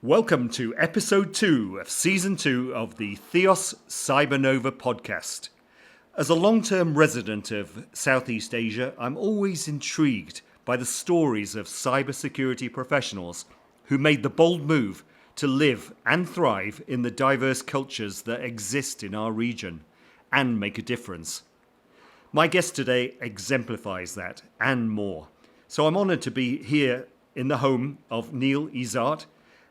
Welcome to episode 2 of season 2 of the THEOS Cybernova podcast. As a long-term resident of Southeast Asia, I'm always intrigued by the stories of cybersecurity professionals who made the bold move to live and thrive in the diverse cultures that exist in our region and make a difference. My guest today exemplifies that and more. So I'm honoured to be here in the home of Neal Ysart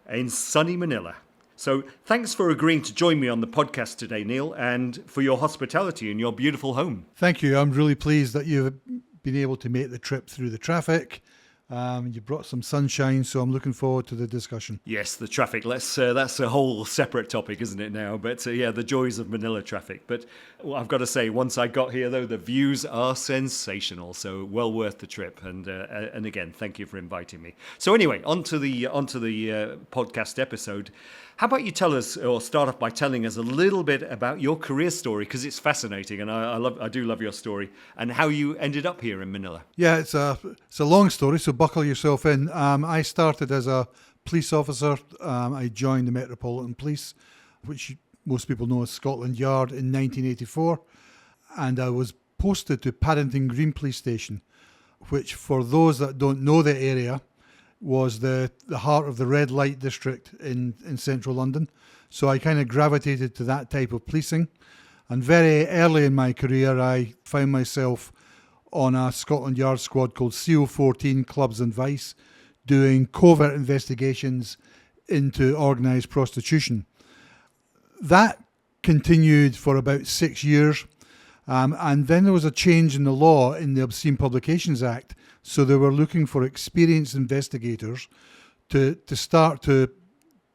in sunny Manila. So thanks for agreeing to join me on the podcast today, Neal, and for your hospitality in your beautiful home. Thank you. I'm really pleased that you've been able to make the trip through the traffic. You brought some sunshine, so I'm looking forward to the discussion. Yes, the traffic. That's a whole separate topic, isn't it now? But the joys of Manila traffic. But I've got to say, once I got here, though, the views are sensational. So well worth the trip. And again, thank you for inviting me. So anyway, onto the podcast episode. How about you tell us, or start off by telling us a little bit about your career story, because it's fascinating, and I do love your story, and how you ended up here in Manila. Yeah, it's a long story, so buckle yourself in. I started as a police officer. I joined the Metropolitan Police, which most people know as Scotland Yard, in 1984, and I was posted to Paddington Green Police Station, which, for those that don't know the area, was the heart of the red light district in central London. So I kind of gravitated to that type of policing. And very early in my career, I found myself on a Scotland Yard squad called CO14 Clubs and Vice, doing covert investigations into organised prostitution. That continued for about 6 years. And then there was a change in the law in the Obscene Publications Act. So they were looking for experienced investigators to start to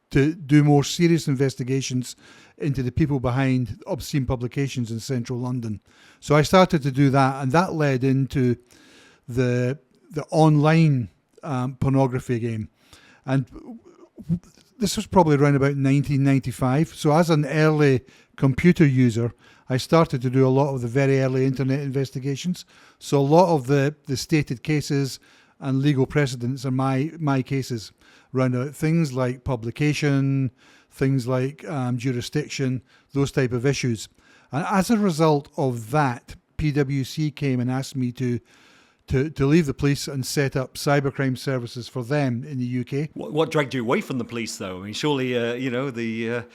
do more serious investigations into the people behind obscene publications in central London. So I started to do that, and that led into the online pornography game. And this was probably around about 1995. So as an early computer user, I started to do a lot of the very early internet investigations. So a lot of the stated cases and legal precedents are my cases around things like publication, things like jurisdiction, those type of issues. And as a result of that, PwC came and asked me to leave the police and set up cybercrime services for them in the UK. What dragged you away from the police, though? I mean, surely the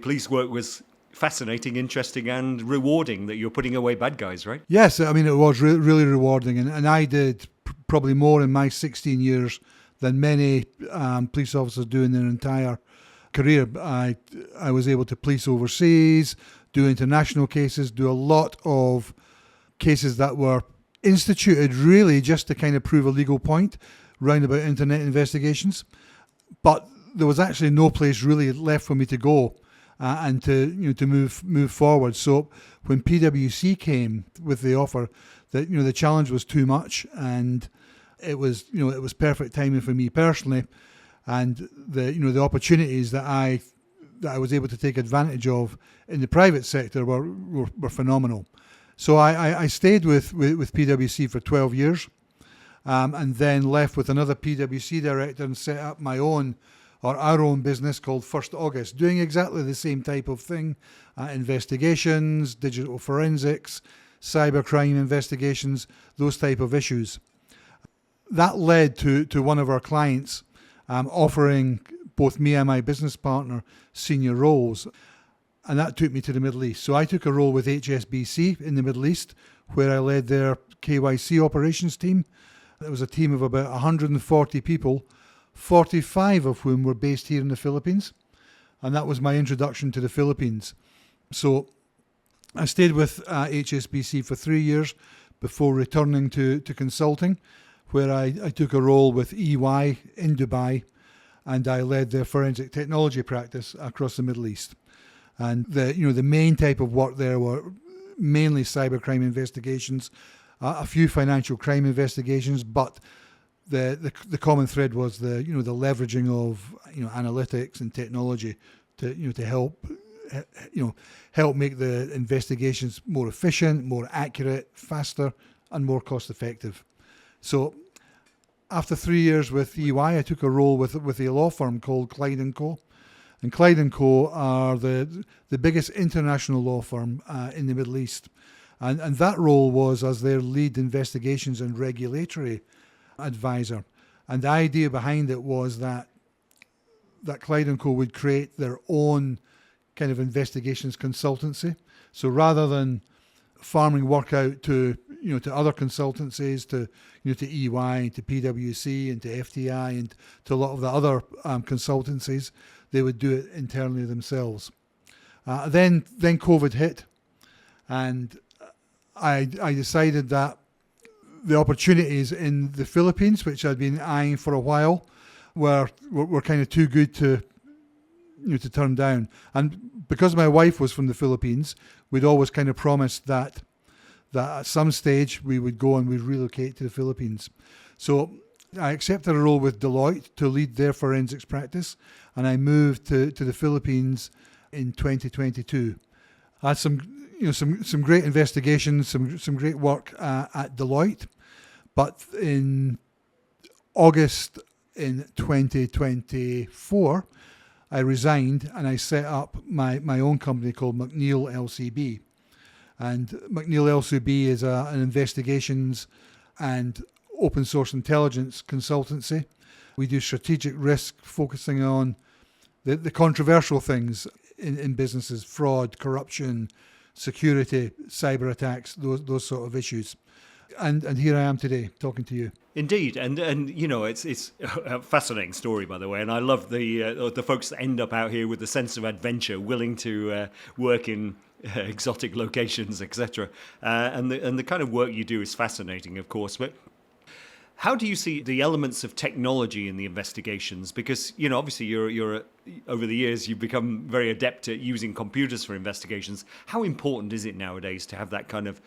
police work was fascinating, interesting, and rewarding, that you're putting away bad guys, right? Yes, I mean, it was really rewarding, and I did probably more in my 16 years than many police officers do in their entire career. I was able to police overseas, do international cases, do a lot of cases that were instituted really just to kind of prove a legal point round about internet investigations. But there was actually no place really left for me to go. And to move forward. So when PwC came with the offer, that the challenge was too much, and it was perfect timing for me personally, and the opportunities that I was able to take advantage of in the private sector were phenomenal. So I stayed with PwC for 12 years, and then left with another PwC director and set up our own business called 1st August, doing exactly the same type of thing, investigations, digital forensics, cybercrime investigations, those type of issues. That led to one of our clients offering both me and my business partner senior roles, and that took me to the Middle East. So I took a role with HSBC in the Middle East, where I led their KYC operations team. It was a team of about 140 people, 45 of whom were based here in the Philippines. And that was my introduction to the Philippines. So I stayed with HSBC for 3 years before returning to consulting, where I took a role with EY in Dubai, and I led their forensic technology practice across the Middle East. And the main type of work there were mainly cybercrime investigations, a few financial crime investigations, but the common thread was the leveraging of analytics and technology to help make the investigations more efficient, more accurate, faster, and more cost effective. So after 3 years with EY, I took a role with a law firm called Clyde & Co. And Clyde & Co. are the biggest international law firm in the Middle East. And that role was as their lead investigations and regulatory advisor. And the idea behind it was that Clyde & Co. would create their own kind of investigations consultancy. So rather than farming work out to other consultancies, to EY, to PwC, and to FTI, and to a lot of the other consultancies, they would do it internally themselves. Then COVID hit, and I decided that the opportunities in the Philippines, which I'd been eyeing for a while, were kind of too good to turn down. And because my wife was from the Philippines, we'd always kind of promised that at some stage we would go and we'd relocate to the Philippines. So I accepted a role with Deloitte to lead their forensics practice, and I moved to the Philippines in 2022. I had some great investigations, some great work at Deloitte, but in August in 2024, I resigned and I set up my own company called McNeil LCB. And McNeil LCB is an investigations and open source intelligence consultancy. We do strategic risk, focusing on the controversial things in businesses: fraud, corruption, security, cyber attacks, those sort of issues. And here I am today talking to you. Indeed, and it's a fascinating story, by the way, and I love the folks that end up out here with the sense of adventure, willing to work in exotic locations, etc. And the kind of work you do is fascinating, of course. But how do you see the elements of technology in the investigations? Because obviously you're over the years you've become very adept at using computers for investigations. How important is it nowadays to have that kind of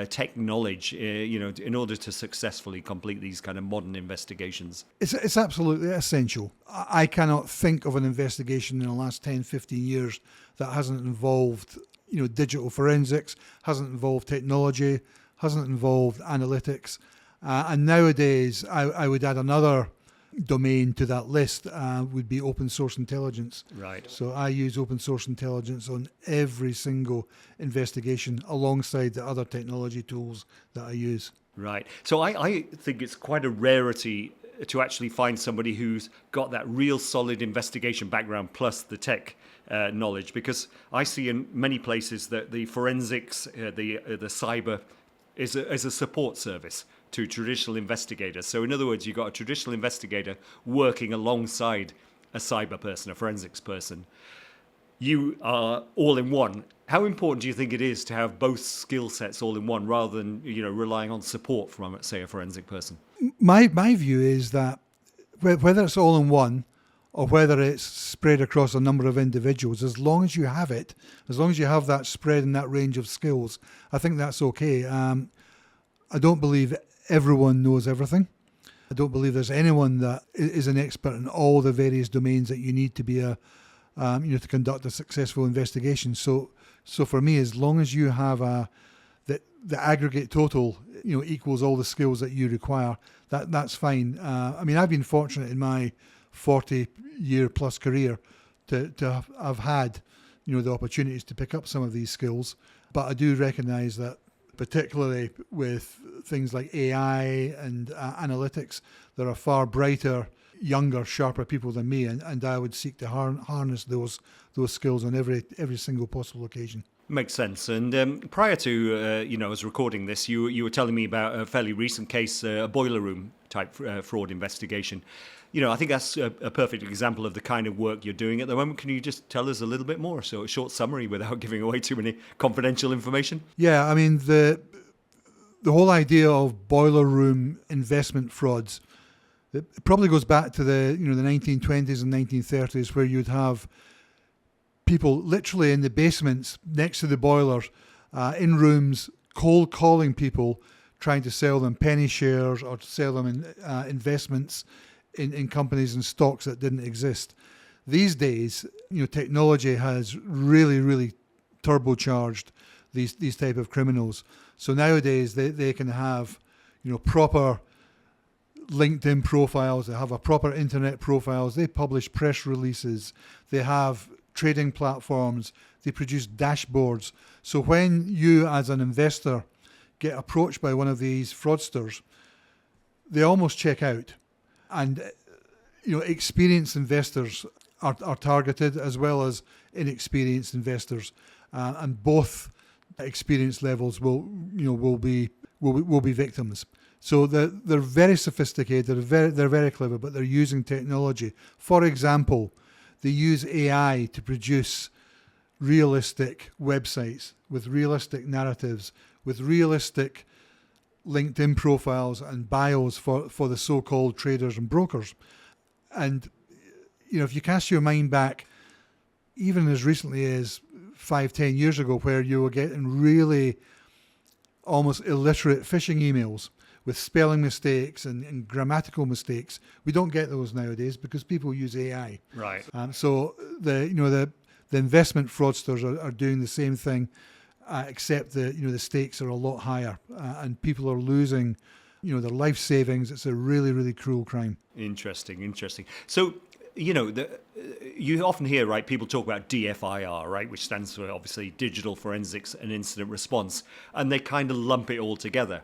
tech knowledge, in order to successfully complete these kind of modern investigations? It's absolutely essential. I cannot think of an investigation in the last 10, 15 years that hasn't involved digital forensics, hasn't involved technology, hasn't involved analytics. And nowadays, I would add another domain to that list, would be open source intelligence. Right. So I use open source intelligence on every single investigation alongside the other technology tools that I use. Right. So I think it's quite a rarity to actually find somebody who's got that real solid investigation background plus the tech knowledge, because I see in many places that the forensics, the cyber is a support service to traditional investigators. So in other words, you've got a traditional investigator working alongside a cyber person, a forensics person. You are all in one. How important do you think it is to have both skill sets all in one, rather than relying on support from, say, a forensic person? My view is that whether it's all in one or whether it's spread across a number of individuals, as long as you have it, as long as you have that spread and that range of skills, I think that's okay. I don't believe everyone knows everything. I don't believe there's anyone that is an expert in all the various domains that you need to be to conduct a successful investigation. So for me, as long as you have the aggregate total, equals all the skills that you require, that's fine. I've been fortunate in my 40-year plus career to have had, the opportunities to pick up some of these skills. But I do recognise that, particularly with things like AI and analytics, there are far brighter, younger, sharper people than me, and I would seek to harness those skills on every single possible occasion. Makes sense. And prior to us recording this, you were telling me about a fairly recent case, a boiler room type fraud investigation. I think that's a perfect example of the kind of work you're doing at the moment. Can you just tell us a little bit more? So a short summary without giving away too many confidential information. Yeah, the whole idea of boiler room investment frauds, it probably goes back to the 1920s and 1930s, where you'd have people literally in the basements next to the boilers, in rooms, cold calling people, trying to sell them penny shares or to sell them investments in companies and stocks that didn't exist. These days, technology has really, really turbocharged these type of criminals. So nowadays they can have, proper LinkedIn profiles, they have a proper internet profiles, they publish press releases, they have trading platforms, they produce dashboards. So when you as an investor get approached by one of these fraudsters, they almost check out. And experienced investors are targeted, as well as inexperienced investors, and both experience levels will be victims. So they're very sophisticated, they're very clever, but they're using technology. For example, they use AI to produce realistic websites with realistic narratives, with realistic LinkedIn profiles and bios for the so-called traders and brokers. And if you cast your mind back, even as recently as 5-10 years ago, where you were getting really almost illiterate phishing emails with spelling mistakes and grammatical mistakes, we don't get those nowadays because people use AI. Right. So the investment fraudsters are doing the same thing, except the stakes are a lot higher, and people are losing their life savings. It's a really, really cruel crime. Interesting. So, you often hear, right, people talk about DFIR, right, which stands for obviously digital forensics and incident response, and they kind of lump it all together.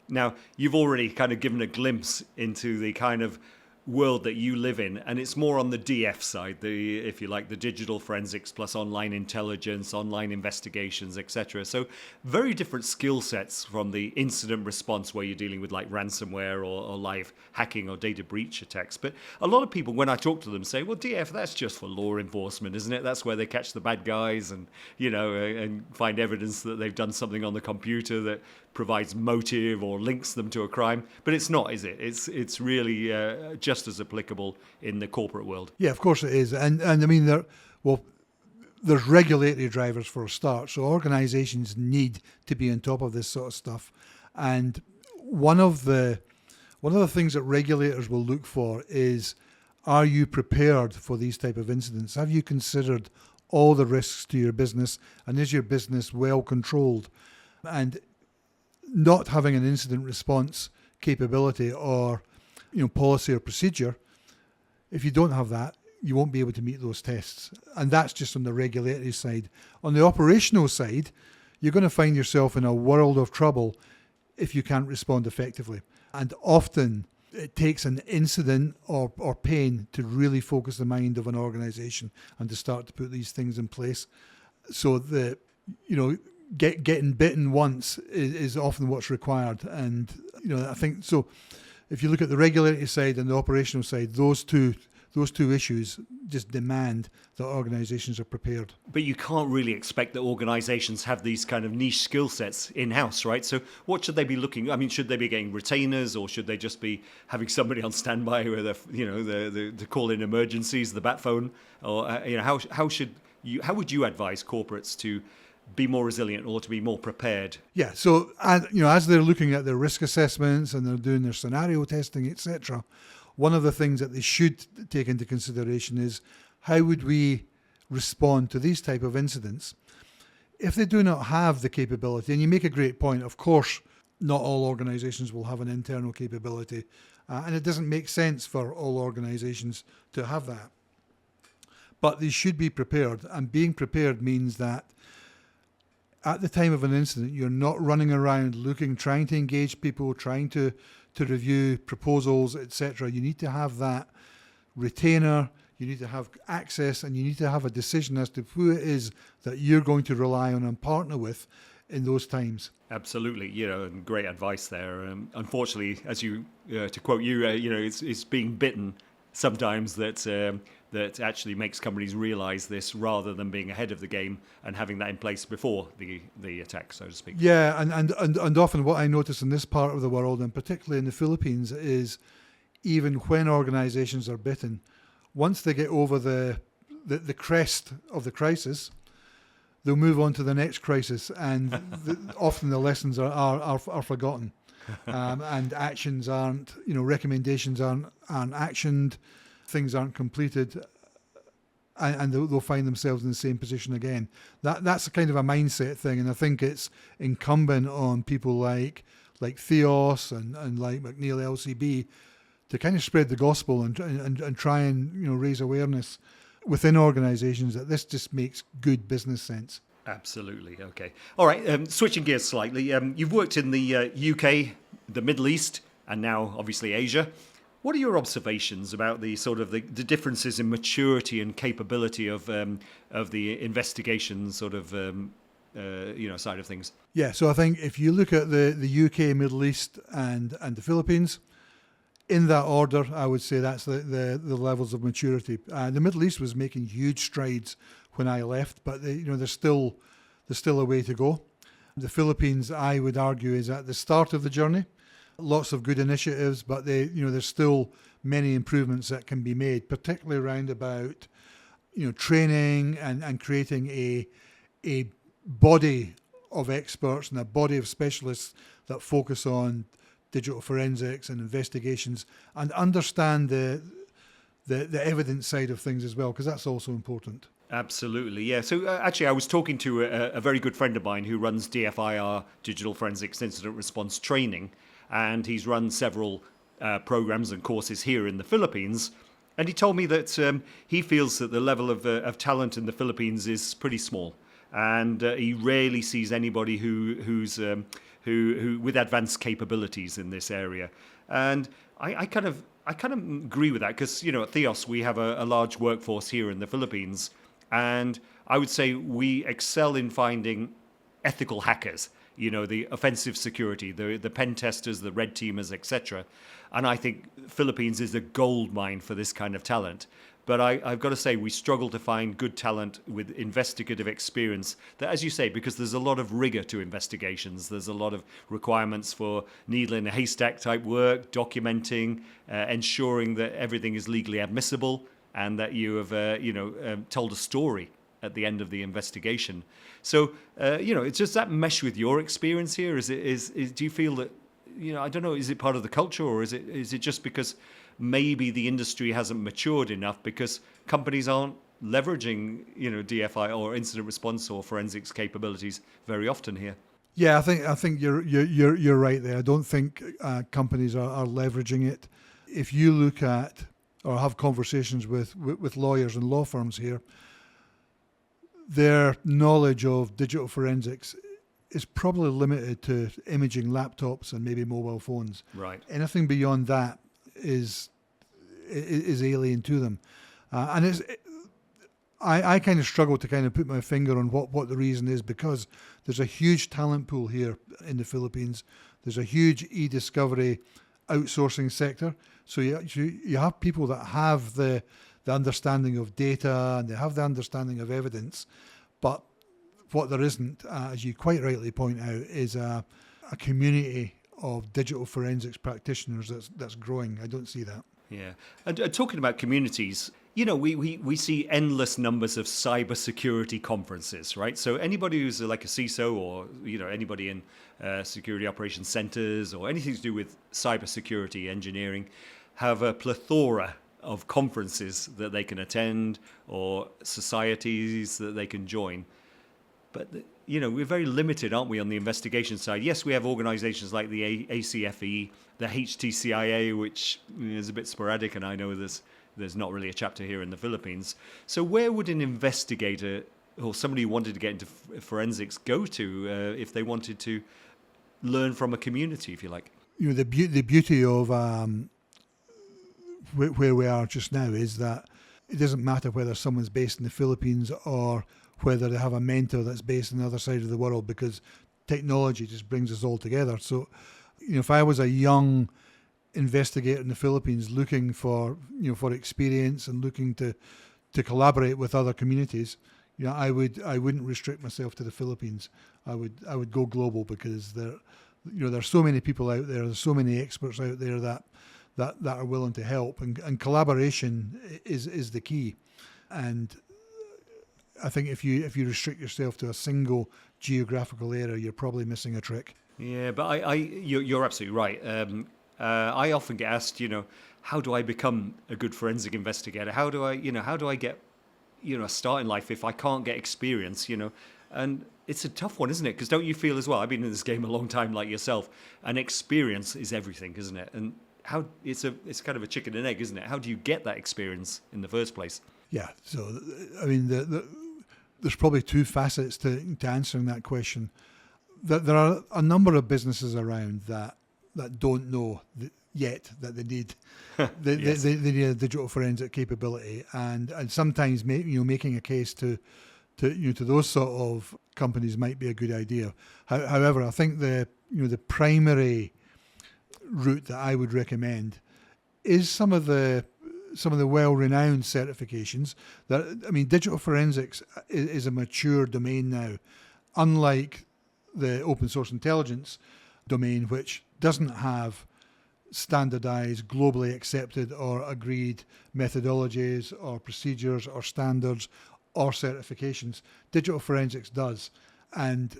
Now, you've already kind of given a glimpse into the kind of world that you live in, and it's more on the DF side, if you like, the digital forensics plus online intelligence, online investigations, etc. So very different skill sets from the incident response, where you're dealing with like ransomware or live hacking or data breach attacks. But a lot of people, when I talk to them, say, well, DF, that's just for law enforcement, isn't it? That's where they catch the bad guys and and find evidence that they've done something on the computer that provides motive or links them to a crime. But it's not, is it? It's really just as applicable in the corporate world. Yeah, of course it is. And I mean, there's regulatory drivers for a start. So organizations need to be on top of this sort of stuff. And one of the things that regulators will look for is, are you prepared for these type of incidents? Have you considered all the risks to your business? And is your business well controlled? And not having an incident response capability or policy or procedure, if you don't have that, you won't be able to meet those tests. And that's just on the regulatory side. On the operational side, you're going to find yourself in a world of trouble if you can't respond effectively. And often it takes an incident or pain to really focus the mind of an organization and to start to put these things in place. So getting bitten once is often what's required. And I think so. If you look at the regulatory side and the operational side, those two issues just demand that organizations are prepared. But you can't really expect that organizations have these kind of niche skill sets in-house, right? So what should they be looking? I mean, should they be getting retainers, or should they just be having somebody on standby with the call in emergencies, the bat phone? Or how would you advise corporates to be more resilient or to be more prepared? Yeah, so as they're looking at their risk assessments and they're doing their scenario testing, etc., one of the things that they should take into consideration is, how would we respond to these type of incidents if they do not have the capability? And you make a great point. Of course, not all organizations will have an internal capability, and it doesn't make sense for all organizations to have that. But they should be prepared, and being prepared means that at the time of an incident, you're not running around trying to engage people, trying to review proposals, etc. You need to have that retainer, you need to have access, and you need to have a decision as to who it is that you're going to rely on and partner with in those times. Absolutely, great advice there. Unfortunately, as you to quote you, it's being bitten sometimes that actually makes companies realize this, rather than being ahead of the game and having that in place before the attack, so to speak. Yeah, and often what I notice in this part of the world, and particularly in the Philippines, is even when organizations are bitten, once they get over the crest of the crisis, they'll move on to the next crisis, and often the lessons are forgotten. And actions aren't, recommendations aren't actioned, things aren't completed, and they'll find themselves in the same position again. That's a kind of a mindset thing, and I think it's incumbent on people like THEOS and like McNeil LCB kind of spread the gospel and try and raise awareness within organisations that this just makes good business sense. Absolutely. Okay. All right. Switching gears slightly. You've worked in the UK, the Middle East, and now obviously Asia. What are your observations about the sort of the differences in maturity and capability of the investigation sort of side of things? Yeah. So I think if you look at the UK, Middle East, and the Philippines, in that order, I would say that's the levels of maturity. The Middle East was making huge strides when I left, but there's still a way to go. The Philippines, I would argue, is at the start of the journey. Lots of good initiatives, but there's still many improvements that can be made, particularly around about training and creating a body of experts and a body of specialists that focus on digital forensics and investigations and understand the evidence side of things as well, because that's also important. Absolutely, yeah. So actually, I was talking to a very good friend of mine who runs DFIR, Digital Forensics Incident Response Training, and he's run several programs and courses here in the Philippines. And he told me that he feels that the level of talent in the Philippines is pretty small, and he rarely sees anybody who's with advanced capabilities in this area. And I kind of agree with that, because at THEOS we have a large workforce here in the Philippines. And I would say we excel in finding ethical hackers, the offensive security, the pen testers, the red teamers, etc. And I think Philippines is a gold mine for this kind of talent. But I've got to say, we struggle to find good talent with investigative experience that, as you say, because there's a lot of rigor to investigations. There's a lot of requirements for needle in a haystack type work, documenting, ensuring that everything is legally admissible, and that you have, told a story at the end of the investigation. So, it's just that mesh with your experience here. Do you feel that, I don't know, is it part of the culture, or is it just because maybe the industry hasn't matured enough because companies aren't leveraging, DFI or incident response or forensics capabilities very often here? Yeah, I think you're right there. I don't think companies are leveraging it. If you look at or have conversations with lawyers and law firms here, their knowledge of digital forensics is probably limited to imaging laptops and maybe mobile phones. Right. Anything beyond that is alien to them, and I kind of struggle to kind of put my finger on what the reason is, because there's a huge talent pool here in the Philippines. There's a huge e-discovery outsourcing sector. So you have people that have the understanding of data and they have the understanding of evidence, but what there isn't, as you quite rightly point out, is a community of digital forensics practitioners that's growing. I don't see that. Yeah. And talking about communities, we see endless numbers of cybersecurity conferences, right? So anybody who's like a CISO or, anybody in security operations centers or anything to do with cybersecurity engineering have a plethora of conferences that they can attend or societies that they can join. But, we're very limited, aren't we, on the investigation side? Yes, we have organizations like the ACFE, the HTCIA, which is a bit sporadic, and I know there's not really a chapter here in the Philippines. So where would an investigator or somebody who wanted to get into forensics go to if they wanted to learn from a community, if you like? The beauty of where we are just now is that it doesn't matter whether someone's based in the Philippines or whether they have a mentor that's based on the other side of the world, because technology just brings us all together. So, if I was a young investigator in the Philippines looking for experience and looking to collaborate with other communities, I wouldn't restrict myself to the Philippines. I would go global, because there's so many people out there, there's so many experts out there that are willing to help, and collaboration is the key. And I think if you restrict yourself to a single geographical area, you're probably missing a trick. Yeah, but you're absolutely right. I often get asked, how do I become a good forensic investigator? How do I get, a start in life if I can't get experience, And it's a tough one, isn't it? Because don't you feel as well, I've been in this game a long time like yourself, and experience is everything, isn't it? And how it's kind of a chicken and egg, isn't it? How do you get that experience in the first place? Yeah. So, I mean, there's probably two facets to answering that question. There are a number of businesses around that don't know yet that they need they need a digital forensic capability, and sometimes making a case to those sort of companies might be a good idea. However, I think the primary route that I would recommend is some of the well-renowned certifications. Digital forensics is a mature domain now, unlike the open source intelligence domain, which doesn't have standardized, globally accepted or agreed methodologies or procedures or standards or certifications. Digital forensics does. And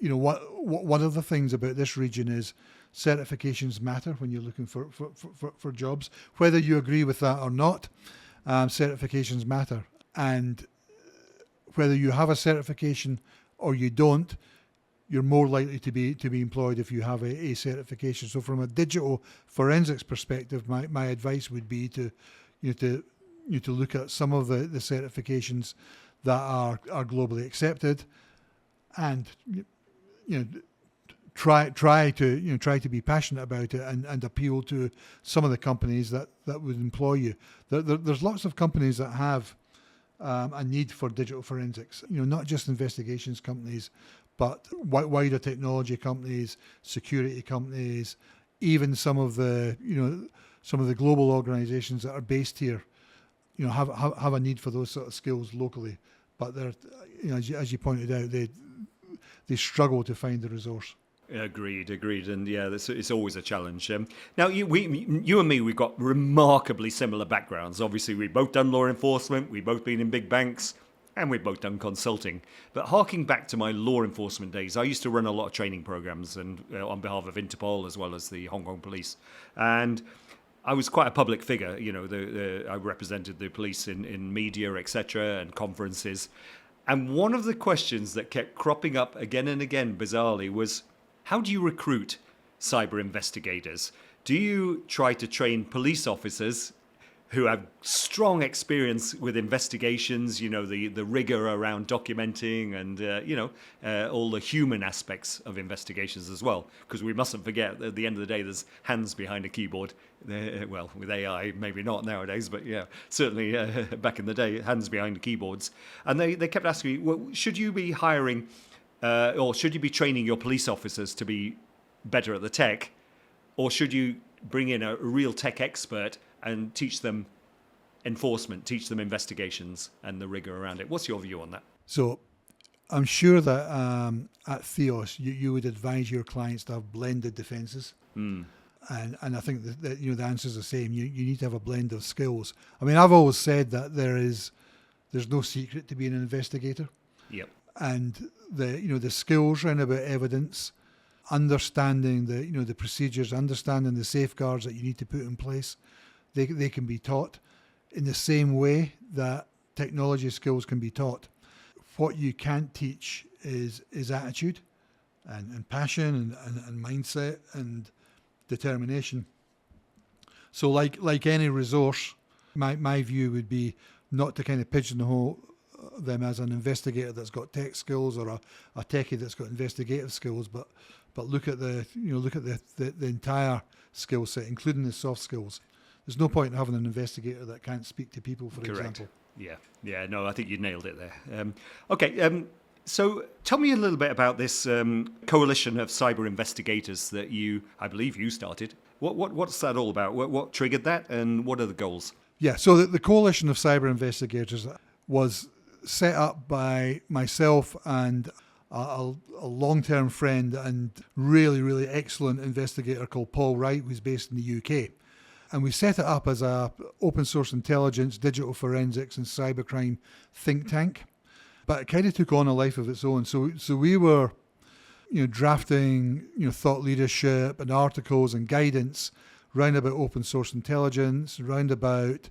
one of the things about this region is certifications matter when you're looking for jobs. Whether you agree with that or not, certifications matter. And whether you have a certification or you don't, you're more likely to be employed if you have a certification. So from a digital forensics perspective, my advice would be to look at some of the certifications that are globally accepted, and try to be passionate about it and appeal to some of the companies that would employ you. There's lots of companies that have a need for digital forensics. Not just investigations companies, but wider technology companies, security companies, even some of the global organisations that are based here, have a need for those sort of skills locally. But they're, as you pointed out, they struggle to find the resource. Agreed, and yeah, it's always a challenge. Now, you and me, we've got remarkably similar backgrounds. Obviously, we've both done law enforcement, we've both been in big banks, and we've both done consulting. But harking back to my law enforcement days, I used to run a lot of training programs and on behalf of Interpol as well as the Hong Kong police. And I was quite a public figure. I represented the police in media, etc., and conferences. And one of the questions that kept cropping up again and again, bizarrely, was, how do you recruit cyber investigators? Do you try to train police officers who have strong experience with investigations, the rigor around documenting and, all the human aspects of investigations as well? Because we mustn't forget, at the end of the day, there's hands behind a keyboard. Well, with AI, maybe not nowadays, but yeah, certainly back in the day, hands behind the keyboards. And they kept asking me, well, should you be hiring or should you be training your police officers to be better at the tech? Or should you bring in a real tech expert and teach them enforcement, teach them investigations and the rigor around it? What's your view on that? So I'm sure that at THEOS, you would advise your clients to have blended defences. And I think that the answer is the same. You need to have a blend of skills. I mean, I've always said that there's no secret to being an investigator. Yep. And the skills around about evidence, understanding the procedures, understanding the safeguards that you need to put in place, they can be taught in the same way that technology skills can be taught. What you can't teach is attitude and passion and mindset and determination. So like any resource, my view would be not to kind of pigeonhole them as an investigator that's got tech skills or a techie that's got investigative skills, but look at the entire skill set, including the soft skills. There's no point in having an investigator that can't speak to people, for example. Yeah, no, I think you nailed it there. Okay, so tell me a little bit about this coalition of cyber investigators that I believe you started. What's that all about? What triggered that, and what are the goals? Yeah, so the coalition of cyber investigators was set up by myself and a long-term friend and really, really excellent investigator called Paul Wright, who's based in the UK. And we set it up as a open source intelligence, digital forensics and cybercrime think tank. But it kind of took on a life of its own. So we were, drafting, thought leadership and articles and guidance round about open source intelligence, round about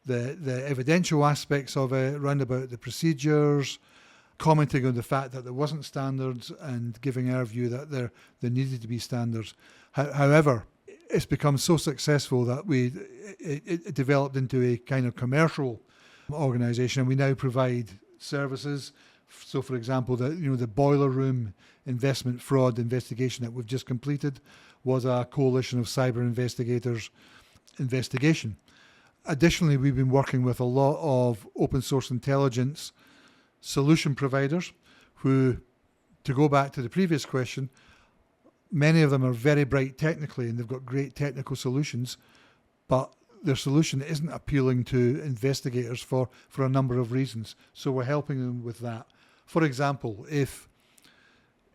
the evidential aspects of it, round about the procedures, commenting on the fact that there wasn't standards and giving our view that there needed to be standards. However, it's become so successful that it developed into a kind of commercial organisation, and we now provide services. So, for example, the boiler room investment fraud investigation that we've just completed was a coalition of cyber investigators investigation. Additionally, we've been working with a lot of open source intelligence solution providers who, to go back to the previous question, many of them are very bright technically and they've got great technical solutions, but their solution isn't appealing to investigators for a number of reasons. So we're helping them with that. For example, if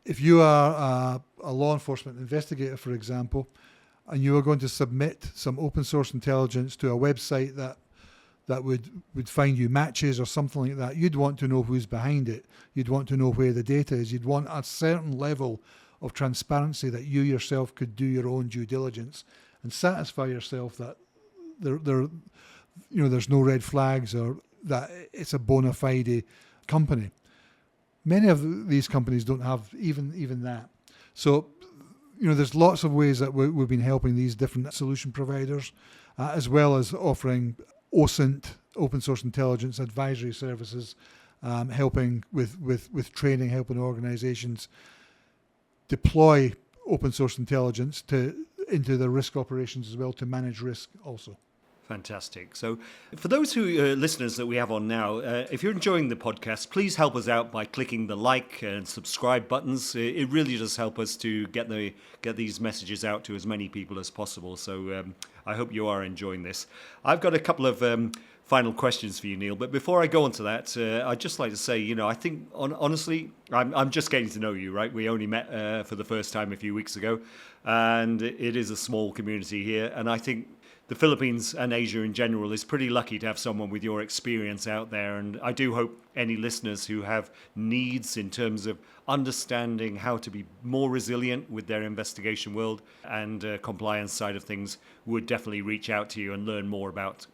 you are a law enforcement investigator, for example, and you are going to submit some open source intelligence to a website that would find you matches or something like that, you'd want to know who's behind it. You'd want to know where the data is. You'd want a certain level of transparency that you yourself could do your own due diligence and satisfy yourself that there's no red flags or that it's a bona fide company. Many of these companies don't have even that. So, there's lots of ways that we've been helping these different solution providers, as well as offering OSINT, open source intelligence advisory services, helping with training, helping organizations deploy open source intelligence into the risk operations as well, to manage risk also. Fantastic. So for those listeners that we have on now, if you're enjoying the podcast, please help us out by clicking the like and subscribe buttons. It really does help us to get these messages out to as many people as possible. So I hope you are enjoying this. I've got a couple of final questions for you, Neal. But before I go on to that, I'd just like to say, I think, honestly, I'm just getting to know you, right? We only met for the first time a few weeks ago, and it is a small community here. And I think the Philippines and Asia in general is pretty lucky to have someone with your experience out there. And I do hope any listeners who have needs in terms of understanding how to be more resilient with their investigation world and compliance side of things would definitely reach out to you and learn more about,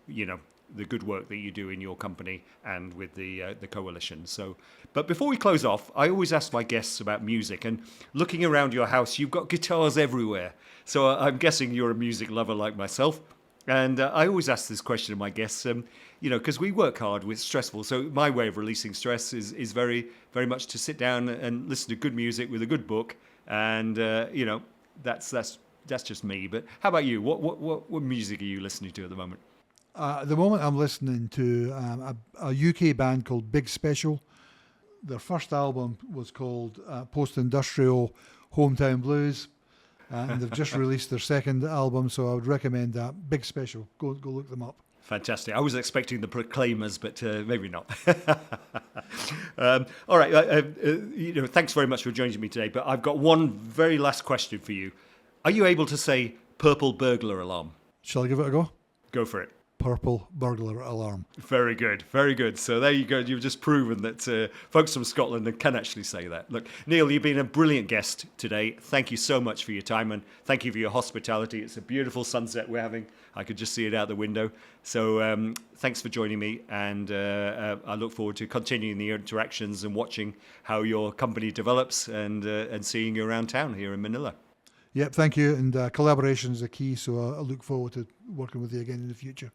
the good work that you do in your company and with the coalition. So, but before we close off, I always ask my guests about music. And looking around your house, you've got guitars everywhere. So I'm guessing you're a music lover like myself. And I always ask this question of my guests, because we work hard, we're stressful. So my way of releasing stress is very, very much to sit down and listen to good music with a good book. And, that's just me. But how about you? What music are you listening to at the moment? At the moment, I'm listening to a UK band called Big Special. Their first album was called Post-Industrial Hometown Blues. And they've just released their second album, so I would recommend that. Big Special. Go look them up. Fantastic. I was expecting the Proclaimers, but maybe not. All right. Thanks very much for joining me today. But I've got one very last question for you. Are you able to say purple burglar alarm? Shall I give it a go? Go for it. Purple burglar alarm. Very good, very good. So there you go. You've just proven that folks from Scotland can actually say that. Look, Neal, you've been a brilliant guest today. Thank you so much for your time and thank you for your hospitality. It's a beautiful sunset we're having. I could just see it out the window. So thanks for joining me, and I look forward to continuing the interactions and watching how your company develops and seeing you around town here in Manila. Yep, thank you. And collaboration is a key, so I look forward to working with you again in the future.